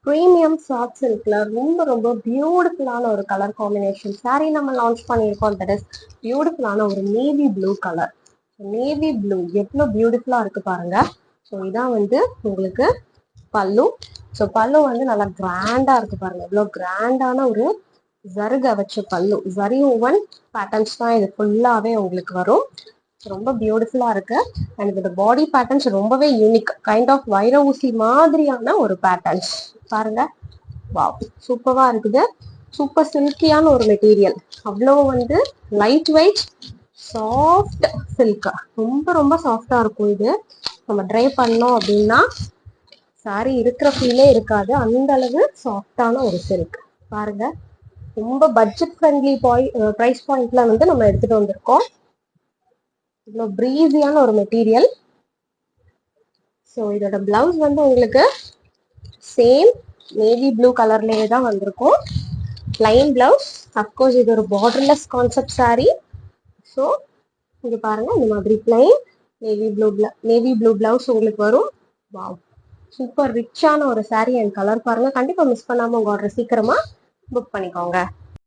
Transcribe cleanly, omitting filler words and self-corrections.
Premium soft சில்க்ல ரொம்ப ரொம்ப பியூட்டிஃபுல்லான ஒரு கலர் காம்பினேஷன் saree நம்ம லான்ச் பண்ணியிருக்கோம். தட் இஸ் பியூட்டிஃபுல்லான ஒரு navy blue colour. Navy blue எவ்வளோ பியூட்டிஃபுல்லா இருக்கு பாருங்க. ஸோ இதான் வந்து உங்களுக்கு பல்லு. ஸோ பல்லு வந்து நல்லா கிராண்டா இருக்கு பாருங்க. எவ்வளோ கிராண்டான ஒரு ஜருக வச்ச பல்லு. ஜரி ஓவன் பேட்டர்ன்ஸ் தான் இது ஃபுல்லாவே உங்களுக்கு வரும். ரொம்ப பியூட்டிஃபுல்லா இருக்கு. அண்ட் இதோட பாடி பேட்டர்ன்ஸ் ரொம்பவே யூனிக். கைண்ட் ஆஃப் வைர ஊசி மாதிரியான ஒரு பேட்டர்ன்ஸ் பாருங்க. வாவ், சூப்பரா இருக்குது. சூப்பர் சில்கியான ஒரு மெட்டீரியல். அவ்வளோ வந்து லைட் வெயிட் சாஃப்ட் சில்க். ரொம்ப ரொம்ப சாஃப்டா இருக்கும். இது நம்ம ட்ரை பண்ணோம் அப்படின்னா சாரி இருக்கிற ஃபீலே இருக்காது. அந்த அளவு சாஃப்டான ஒரு சில்க் பாருங்க. ரொம்ப பட்ஜெட் ஃப்ரெண்ட்லி ப்ரைஸ் பாயிண்ட்ல வந்து நம்ம எடுத்துட்டு வந்திருக்கோம். இவ்வளோ ப்ரீஸியான ஒரு மெட்டீரியல். ஸோ இதோட பிளவுஸ் வந்து உங்களுக்கு சேம் நேவி ப்ளூ கலர்லேயே தான் வந்திருக்கும். Plain blouse. அஃப்கோர்ஸ் இது ஒரு பார்டர்லெஸ் கான்செப்ட் saree. ஸோ இது பாருங்க, இந்த மாதிரி பிளைன் நேவி ப்ளூ பிளவுஸ் உங்களுக்கு வரும். வாவ், சூப்பர் ரிச்சான ஒரு saree அண்ட் கலர் பாருங்க. கண்டிப்பா மிஸ் பண்ணாம உங்க ஆர்டர் சீக்கிரமா புக் பண்ணிக்கோங்க.